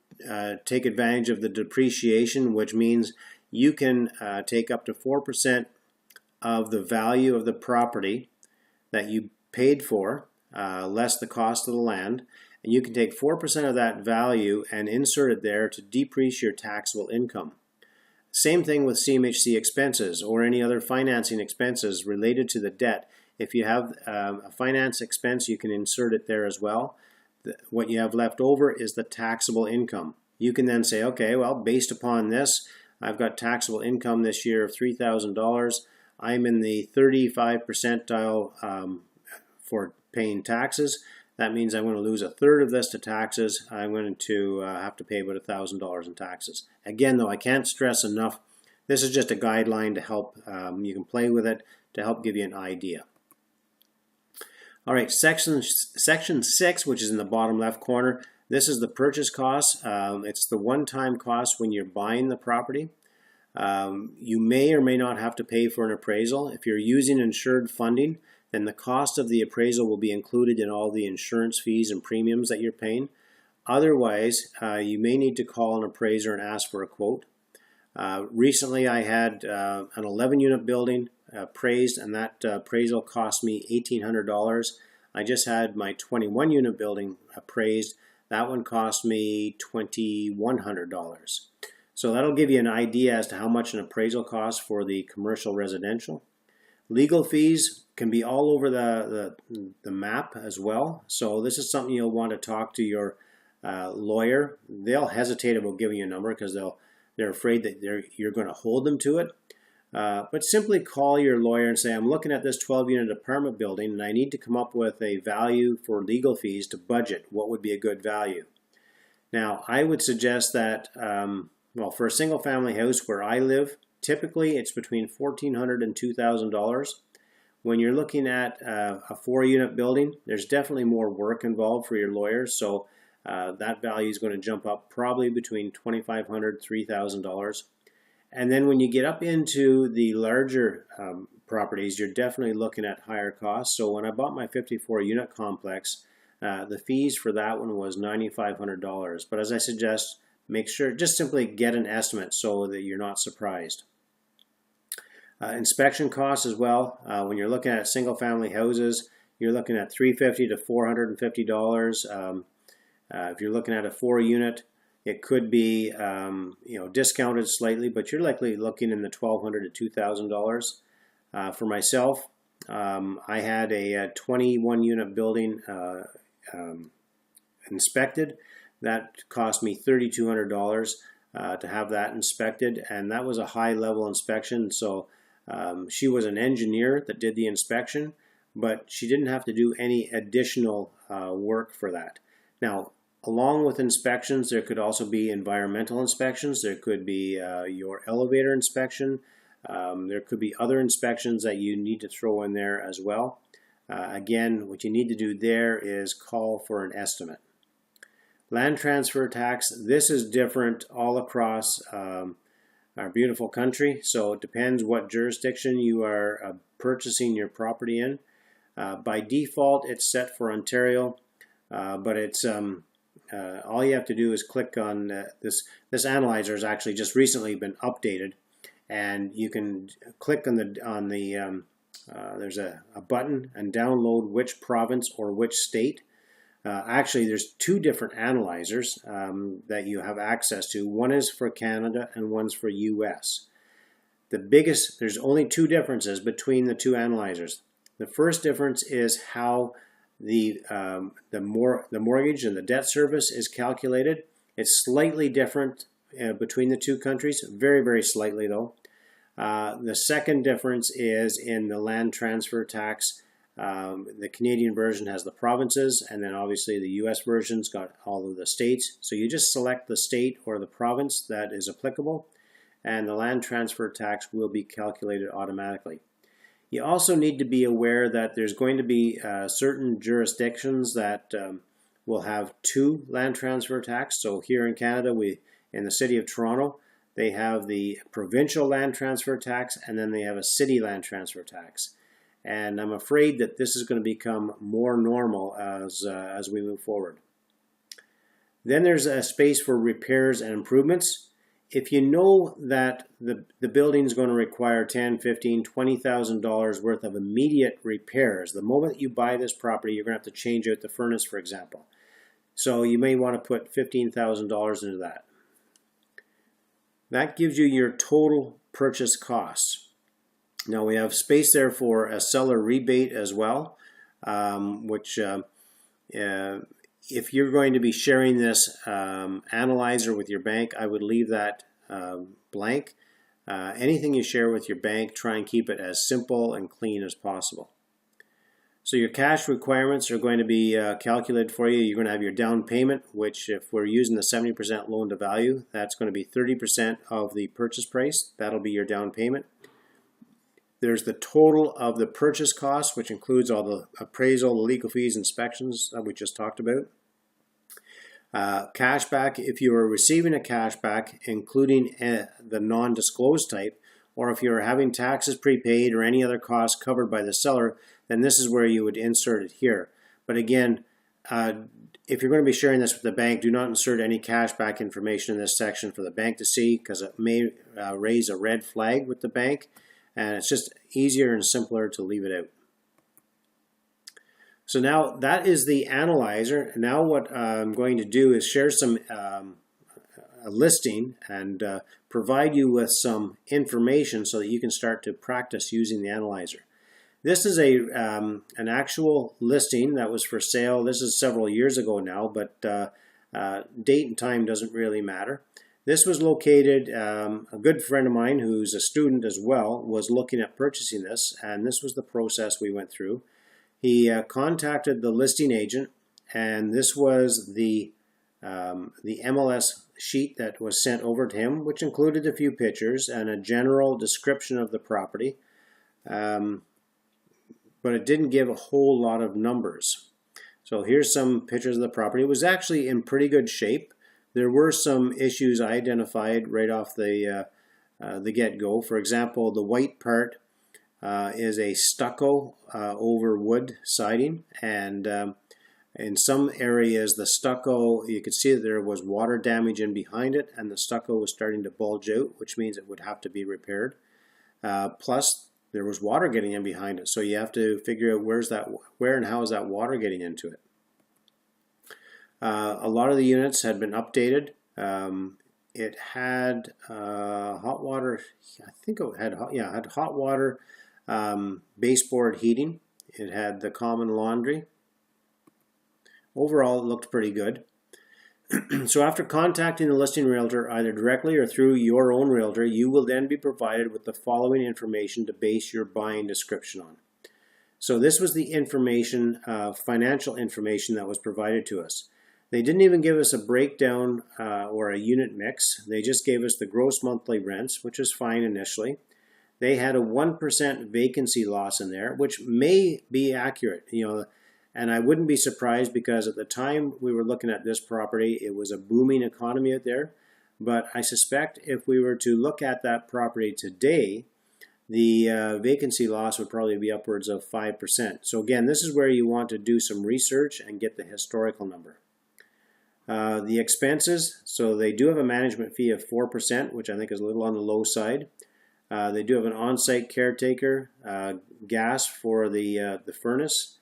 take advantage of the depreciation, which means you can take up to 4% of the value of the property that you paid for, less the cost of the land, and you can take 4% of that value and insert it there to decrease your taxable income. Same thing with CMHC expenses or any other financing expenses related to the debt. If you have a finance expense, you can insert it there as well. What you have left over is the taxable income. You can then say, okay, well, based upon this, I've got taxable income this year of $3,000. I'm in the 35 percentile for paying taxes. That means I'm going to lose a third of this to taxes. I'm going to have to pay about $1,000 in taxes. Again, though, I can't stress enough, this is just a guideline to help, you can play with it to help give you an idea. All right, section 6, which is in the bottom left corner, this is the purchase cost. It's the one-time cost when you're buying the property. You may or may not have to pay for an appraisal. If you're using insured funding, then the cost of the appraisal will be included in all the insurance fees and premiums that you're paying. Otherwise, you may need to call an appraiser and ask for a quote. Recently, I had an 11-unit building appraised, and that appraisal cost me $1,800. I just had my 21-unit building appraised. That one cost me $2,100. So that'll give you an idea as to how much an appraisal costs for the commercial residential. Legal fees can be all over the map as well. So this is something you'll want to talk to your lawyer. They'll hesitate about giving you a number because they're afraid that you're going to hold them to it. But simply call your lawyer and say, I'm looking at this 12-unit apartment building and I need to come up with a value for legal fees to budget. What would be a good value? Now, I would suggest that, well, for a single-family house where I live, typically it's between $1,400 and $2,000. when you're looking at a 4-unit building, there's definitely more work involved for your lawyers, so that value is going to jump up probably between $2,500 $3,000. And then when you get up into the larger properties, you're definitely looking at higher costs. So when I bought my 54-unit complex, the fees for that one was $9,500. But as I suggest, make sure, just simply get an estimate so that you're not surprised. Inspection costs as well. When you're looking at single-family houses, you're looking at $350 to $450. If you're looking at a 4-unit, it could be discounted slightly, but you're likely looking in the $1,200 to $2,000. For myself, I had a 21-unit building inspected. That cost me $3,200 to have that inspected, and that was a high-level inspection. So she was an engineer that did the inspection, but she didn't have to do any additional work for that. Now, along with inspections, there could also be environmental inspections. There could be your elevator inspection. There could be other inspections that you need to throw in there as well. Again, what you need to do there is call for an estimate. Land transfer tax, this is different all across our beautiful country. So it depends what jurisdiction you are purchasing your property in. By default, it's set for Ontario, but it's all you have to do is click on this analyzer has actually just recently been updated, and you can click on there's a button and download which province or which state. Actually, there's 2 different analyzers that you have access to. One is for Canada and one's for US. There's only 2 differences between the 2 analyzers. The first difference is how the mortgage and the debt service is calculated. It's slightly different between the 2 countries, very, very slightly though. The second difference is in the land transfer tax. The Canadian version has the provinces, and then obviously the US version's got all of the states. So you just select the state or the province that is applicable, and the land transfer tax will be calculated automatically. You also need to be aware that there's going to be certain jurisdictions that will have 2 land transfer tax. So here in Canada, in the city of Toronto, they have the provincial land transfer tax, and then they have a city land transfer tax. And I'm afraid that this is going to become more normal as we move forward. Then there's a space for repairs and improvements. If you know that the building is going to require $10,000, $15,000, $20,000 worth of immediate repairs, the moment you buy this property, you're going to have to change out the furnace, for example. So you may want to put $15,000 into that. That gives you your total purchase costs. Now we have space there for a seller rebate as well, which if you're going to be sharing this analyzer with your bank, I would leave that blank. Anything you share with your bank, try and keep it as simple and clean as possible. So your cash requirements are going to be calculated for you. You're going to have your down payment, which if we're using the 70% loan to value, that's going to be 30% of the purchase price. That'll be your down payment. There's the total of the purchase cost, which includes all the appraisal, the legal fees, inspections that we just talked about. Cashback, if you are receiving a cashback, including the non-disclosed type, or if you're having taxes prepaid or any other costs covered by the seller, then this is where you would insert it here. But again, if you're going to be sharing this with the bank, do not insert any cashback information in this section for the bank to see, because it may raise a red flag with the bank. And it's just easier and simpler to leave it out. So now that is the analyzer. Now what I'm going to do is share some a listing and provide you with some information so that you can start to practice using the analyzer. This is an actual listing that was for sale. This is several years ago now, but date and time doesn't really matter. This was located, a good friend of mine who's a student as well was looking at purchasing this, and this was the process we went through. He contacted the listing agent, and this was the MLS sheet that was sent over to him, which included a few pictures and a general description of the property. but it didn't give a whole lot of numbers. So here's some pictures of the property. It was actually in pretty good shape. There were some issues I identified right off the get-go. For example, the white part is a stucco over wood siding, and in some areas the stucco, you could see that there was water damage in behind it, and the stucco was starting to bulge out, which means it would have to be repaired. Plus there was water getting in behind it, so you have to figure out where and how is that water getting into it. A lot of the units had been updated. It had hot water. I think it had hot water, baseboard heating. It had the common laundry. Overall, it looked pretty good. So after contacting the listing realtor, either directly or through your own realtor, you will then be provided with the following information to base your buying description on. So this was the information, financial information that was provided to us. They didn't even give us a breakdown or a unit mix. They just gave us the gross monthly rents, which is fine initially. They had a 1% vacancy loss in there, which may be accurate, and I wouldn't be surprised because at the time we were looking at this property, it was a booming economy out there. But I suspect if we were to look at that property today, the vacancy loss would probably be upwards of 5%. So again, this is where you want to do some research and get the historical number. The expenses, so they do have a management fee of 4%, which I think is a little on the low side. They do have an on-site caretaker, gas for the furnace,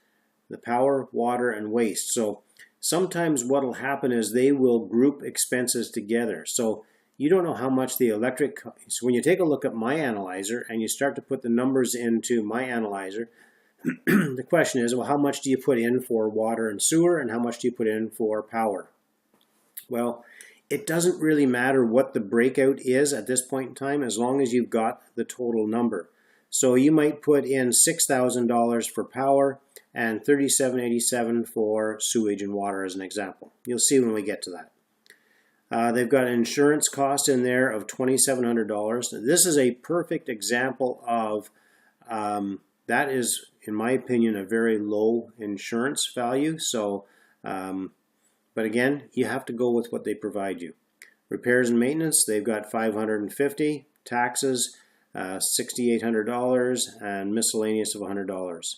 the power, water, and waste. So sometimes what will happen is they will group expenses together. So you don't know how much the electric, so when you take a look at my analyzer and you start to put the numbers into my analyzer, the question is, well, how much do you put in for water and sewer, and how much do you put in for power? Well, it doesn't really matter what the breakout is at this point in time as long as you've got the total number. So you might put in $6,000 for power and $3,787 for sewage and water as an example. You'll see when we get to that. They've got an insurance cost in there of $2,700. This is a perfect example of, that is, in my opinion, a very low insurance value. So, but again, you have to go with what they provide you. Repairs and maintenance, they've got $550, taxes, $6,800, and miscellaneous of $100.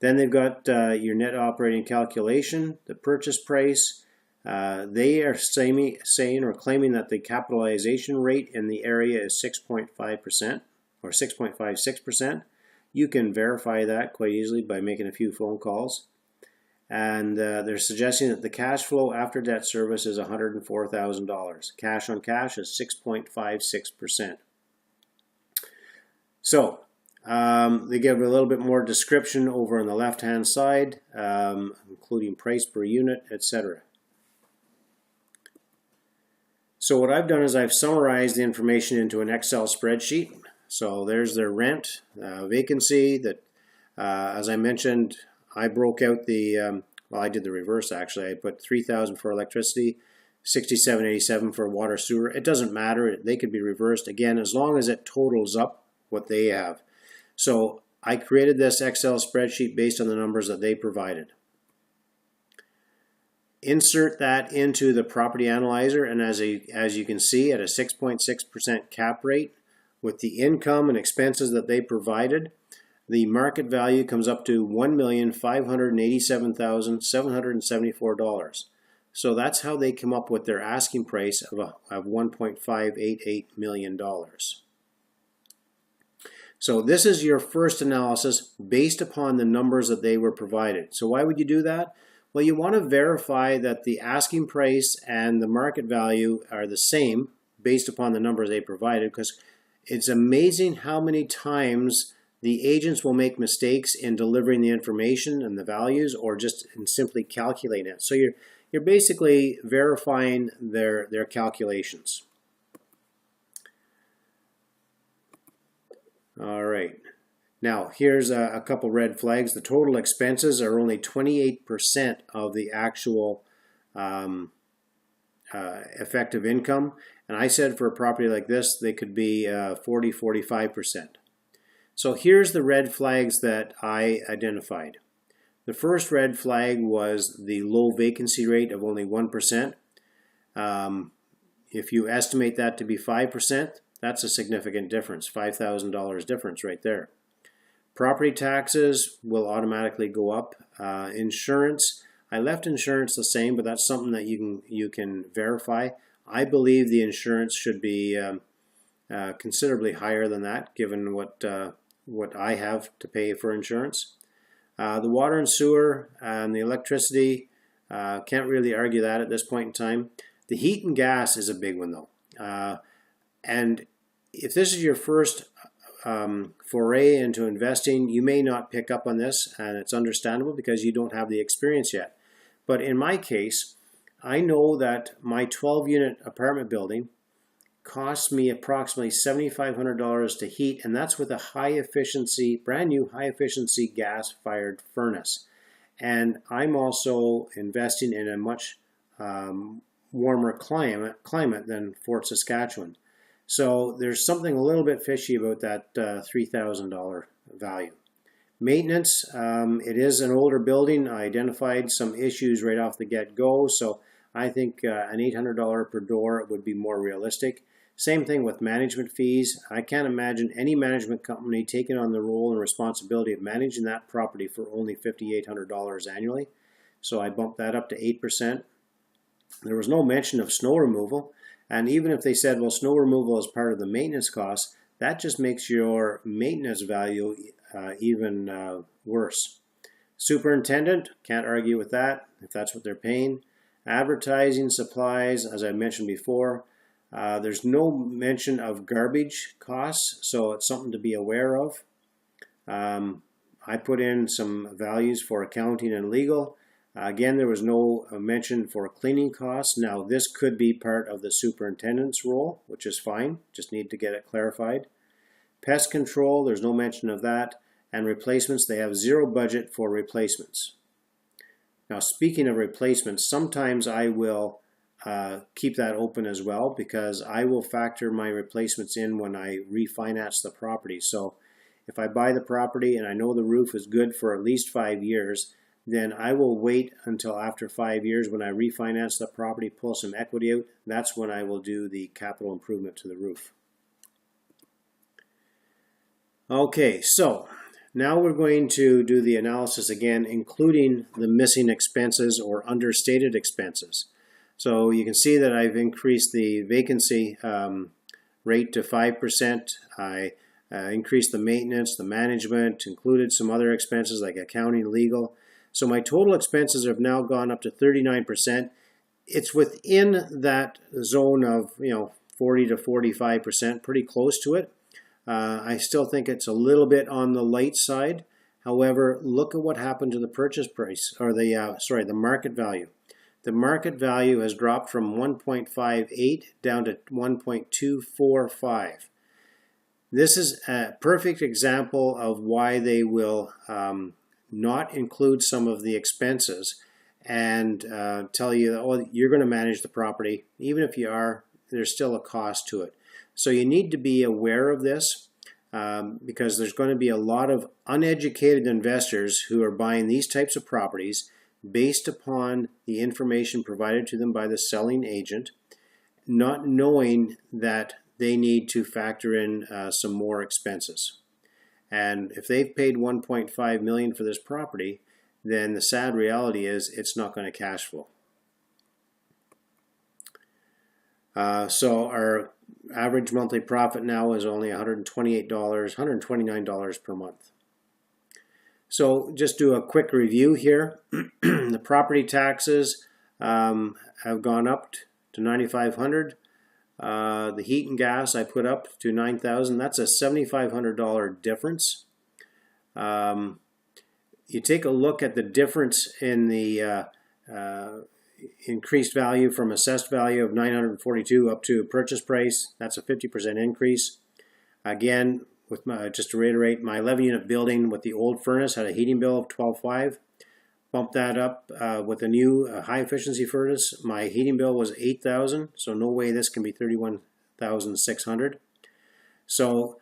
Then they've got your net operating calculation, the purchase price. They are saying or claiming that the capitalization rate in the area is 6.5% or 6.56%. You can verify that quite easily by making a few phone calls. And they're suggesting that the cash flow after debt service is $104,000. Cash on cash is 6.56%. So they give a little bit more description over on the left-hand side, including price per unit, etc. So what I've done is I've summarized the information into an Excel spreadsheet. So there's their rent, vacancy. That, as I mentioned, I broke out the, well, I did the reverse actually. I put $3,000 for electricity, $67.87 for water sewer. It doesn't matter. They could be reversed again as long as it totals up what they have. So I created this Excel spreadsheet based on the numbers that they provided. Insert that into the property analyzer, and as you can see, at a 6.6% cap rate with the income and expenses that they provided, the market value comes up to $1,587,774. So that's how they come up with their asking price of $1.588 million. So this is your first analysis based upon the numbers that they were provided. So why would you do that? Well, you want to verify that the asking price and the market value are the same based upon the numbers they provided, because it's amazing how many times the agents will make mistakes in delivering the information and the values, or just in simply calculating it. So you're basically verifying their calculations. All right. Now, here's a couple red flags. The total expenses are only 28% of the actual effective income. And I said for a property like this, they could be 40-45%. So here's the red flags that I identified. The first red flag was the low vacancy rate of only 1%. If you estimate that to be 5%, that's a significant difference, $5,000 difference right there. Property taxes will automatically go up. Insurance, I left insurance the same, but that's something that you can verify. I believe the insurance should be considerably higher than that, given what I have to pay for insurance. The water and sewer and the electricity, can't really argue that at this point in time. The heat and gas is a big one though. And if this is your first foray into investing, you may not pick up on this, and it's understandable because you don't have the experience yet. But in my case, I know that my 12-unit apartment building costs me approximately $7,500 to heat, and that's with a high-efficiency, brand new high-efficiency gas-fired furnace. And I'm also investing in a much warmer climate than Fort Saskatchewan. So there's something a little bit fishy about that $3,000 value. Maintenance, it is an older building. I identified some issues right off the get-go, so I think an $800 per door would be more realistic. Same thing with management fees. I can't imagine any management company taking on the role and responsibility of managing that property for only $5,800 annually. So I bumped that up to 8%. There was no mention of snow removal. And even if they said, well, snow removal is part of the maintenance costs, that just makes your maintenance value even worse. Superintendent, can't argue with that if that's what they're paying. Advertising, supplies, as I mentioned before. There's no mention of garbage costs, so it's something to be aware of. I put in some values for accounting and legal. Again, there was no mention for cleaning costs. Now, this could be part of the superintendent's role, which is fine. Just need to get it clarified. Pest control, there's no mention of that. And replacements, they have zero budget for replacements. Now, speaking of replacements, sometimes I will keep that open as well, because I will factor my replacements in when I refinance the property. So if I buy the property and I know the roof is good for at least 5 years, then I will wait until after 5 years when I refinance the property, pull some equity out. That's when I will do the capital improvement to the roof. Okay, so now we're going to do the analysis again, including the missing expenses or understated expenses. So you can see that I've increased the vacancy rate to 5%. I increased the maintenance, the management, included some other expenses like accounting, legal. So my total expenses have now gone up to 39%. It's within that zone of 40 to 45%, pretty close to it. I still think it's a little bit on the light side. However, look at what happened to the purchase price, or the market value. The market value has dropped from 1.58 down to 1.245. This is a perfect example of why they will not include some of the expenses and tell you, oh, you're going to manage the property. Even if you are, there's still a cost to it. So you need to be aware of this because there's going to be a lot of uneducated investors who are buying these types of properties based upon the information provided to them by the selling agent, not knowing that they need to factor in some more expenses. And if they've paid $1.5 million for this property, then the sad reality is it's not going to cash flow. So our average monthly profit now is only $129 per month. So just do a quick review here. The property taxes have gone up to $9,500. The heat and gas I put up to $9,000. That's a $7,500 difference. You take a look at the difference in the increased value from assessed value of $942 up to purchase price. That's a 50% increase. Again, with just to reiterate, my 11-unit building with the old furnace had a heating bill of $12,500. Bumped that up with a new high-efficiency furnace. My heating bill was $8,000, so no way this can be $31,600. So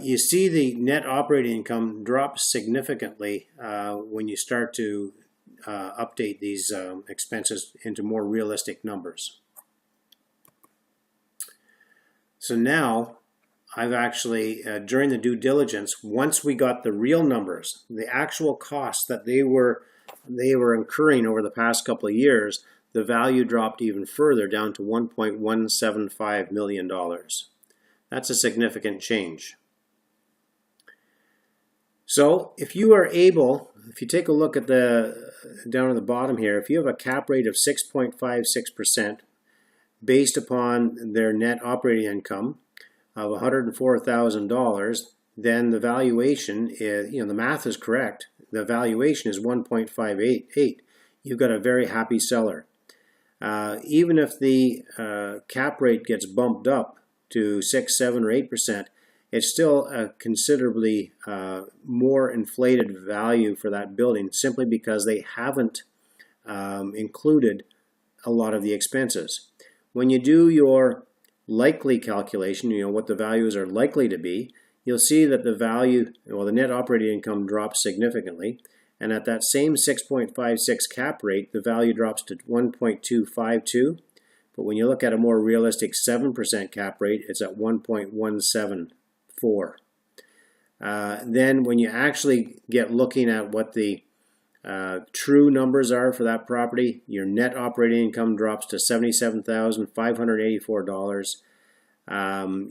you see the net operating income drop significantly when you start to update these expenses into more realistic numbers. So now I've actually, during the due diligence, once we got the real numbers, the actual costs that they were incurring over the past couple of years, the value dropped even further down to $1.175 million. That's a significant change. So if you are able, if you take a look at the down at the bottom here, if you have a cap rate of 6.56% based upon their net operating income of $104,000, then the valuation is, the math is correct. The valuation is 1.588. You've got a very happy seller. Even if the cap rate gets bumped up to 6, 7, or 8%, it's still a considerably more inflated value for that building simply because they haven't included a lot of the expenses. When you do your likely calculation, what the values are likely to be, you'll see that the value, the net operating income drops significantly, and at that same 6.56 cap rate, the value drops to 1.252, but when you look at a more realistic 7% cap rate, it's at 1.174. Then when you actually get looking at what the true numbers are for that property, your net operating income drops to $77,584.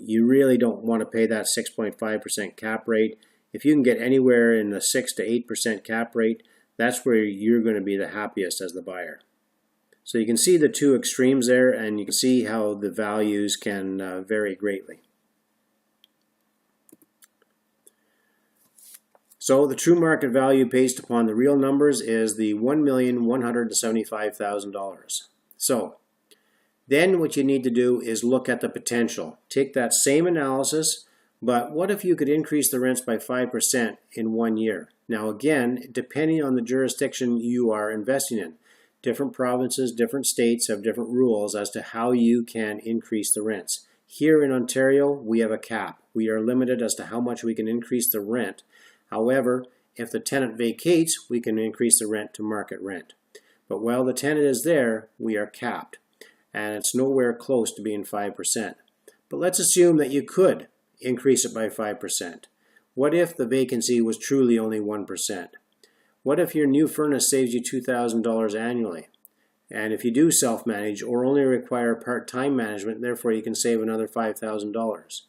You really don't want to pay that 6.5% cap rate. If you can get anywhere in the 6 to 8% cap rate, that's where you're going to be the happiest as the buyer. So you can see the two extremes there, and you can see how the values can vary greatly. So the true market value based upon the real numbers is the $1,175,000. So then what you need to do is look at the potential. Take that same analysis, but what if you could increase the rents by 5% in 1 year? Now again, depending on the jurisdiction you are investing in. Different provinces, different states have different rules as to how you can increase the rents. Here in Ontario, we have a cap. We are limited as to how much we can increase the rent. However, if the tenant vacates, we can increase the rent to market rent. But while the tenant is there, we are capped, and it's nowhere close to being 5%. But let's assume that you could increase it by 5%. What if the vacancy was truly only 1%? What if your new furnace saves you $2,000 annually? And if you do self-manage or only require part-time management, therefore you can save another $5,000.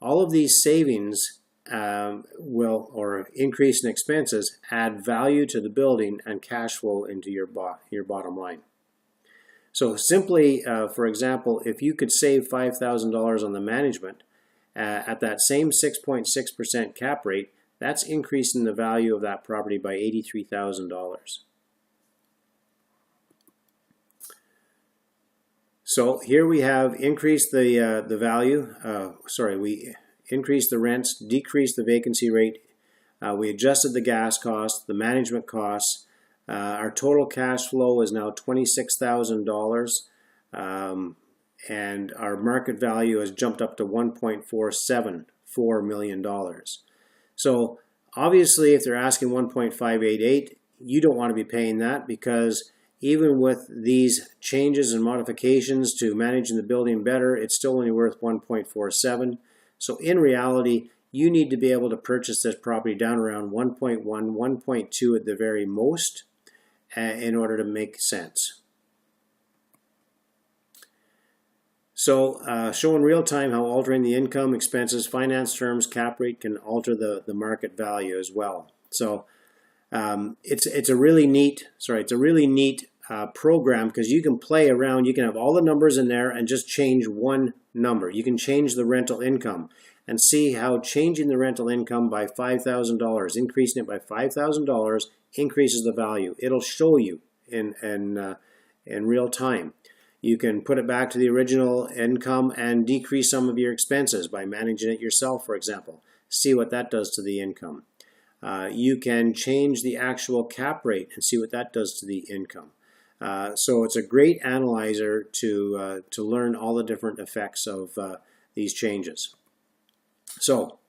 All of these savings or increase in expenses add value to the building and cash flow into your bottom line. So simply, for example, if you could save $5,000 on the management at that same 6.6% cap rate, that's increasing the value of that property by $83,000. So here we have increased the value. We increased the rents, decreased the vacancy rate. We adjusted the gas costs, the management costs. Our total cash flow is now $26,000, and our market value has jumped up to $1.474 million. So obviously, if they're asking $1.588, you don't want to be paying that, because even with these changes and modifications to managing the building better, it's still only worth $1.47. So in reality, you need to be able to purchase this property down around 1.1, 1.2 at the very most in order to make sense. So show in real time how altering the income, expenses, finance terms, cap rate can alter the market value as well. So it's a really neat program, because you can play around. You can have all the numbers in there and just change one number. You can change the rental income and see how changing the rental income by $5,000, increasing it by $5,000, increases the value. It'll show you in real time. You can put it back to the original income and decrease some of your expenses by managing it yourself, for example. See what that does to the income. You can change the actual cap rate and see what that does to the income. So it's a great analyzer to learn all the different effects of these changes. So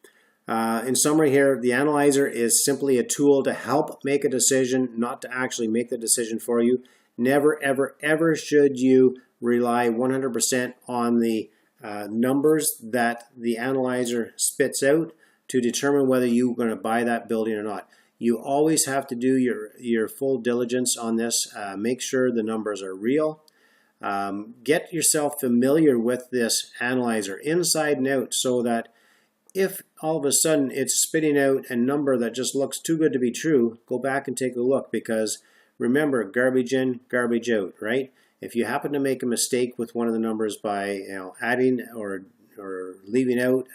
In summary here, the analyzer is simply a tool to help make a decision, not to actually make the decision for you. Never, ever, ever should you rely 100% on the numbers that the analyzer spits out to determine whether you're going to buy that building or not. You always have to do your full diligence on this. Make sure the numbers are real. Get yourself familiar with this analyzer inside and out, so that if all of a sudden it's spitting out a number that just looks too good to be true, go back and take a look, because remember, garbage in, garbage out, right? If you happen to make a mistake with one of the numbers by adding or leaving out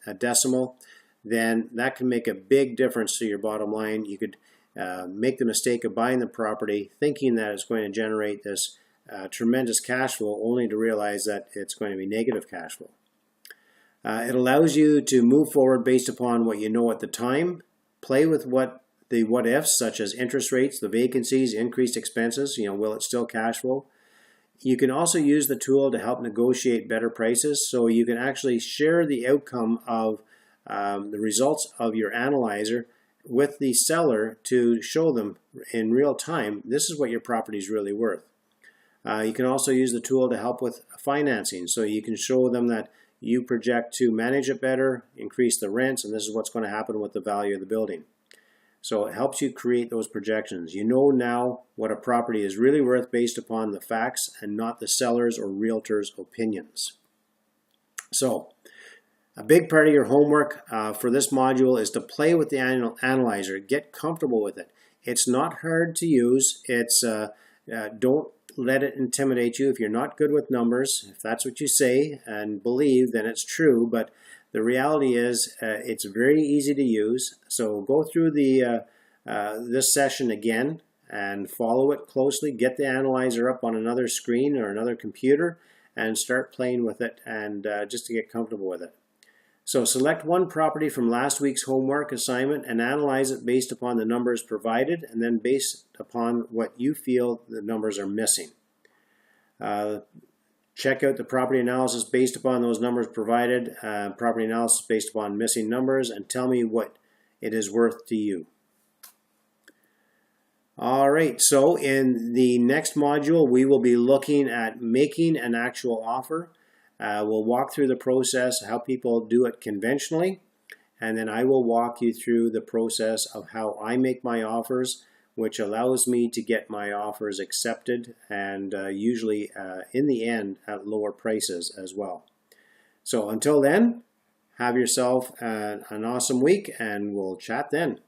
a decimal, then that can make a big difference to your bottom line. You could make the mistake of buying the property thinking that it's going to generate this tremendous cash flow, only to realize that it's going to be negative cash flow. It allows you to move forward based upon what you know at the time. Play with the what ifs, such as interest rates, the vacancies, increased expenses. Will it still cash flow? You can also use the tool to help negotiate better prices, so you can actually share the outcome of the results of your analyzer with the seller to show them in real time, this is what your property is really worth. You can also use the tool to help with financing, so you can show them that you project to manage it better, increase the rents, and this is what's going to happen with the value of the building. So it helps you create those projections. You know now what a property is really worth based upon the facts and not the seller's or realtor's opinions. So a big part of your homework for this module is to play with the analyzer. Get comfortable with it. It's not hard to use. Don't let it intimidate you. If you're not good with numbers, if that's what you say and believe, then it's true. But the reality is it's very easy to use. So go through this session again and follow it closely. Get the analyzer up on another screen or another computer and start playing with it, and just to get comfortable with it. So select one property from last week's homework assignment and analyze it based upon the numbers provided, and then based upon what you feel the numbers are missing. Check out the property analysis based upon those numbers provided, property analysis based upon missing numbers, and tell me what it is worth to you. All right, so in the next module, we will be looking at making an actual offer. We'll walk through the process, how people do it conventionally, and then I will walk you through the process of how I make my offers, which allows me to get my offers accepted, and usually in the end at lower prices as well. So until then, have yourself an awesome week, and we'll chat then.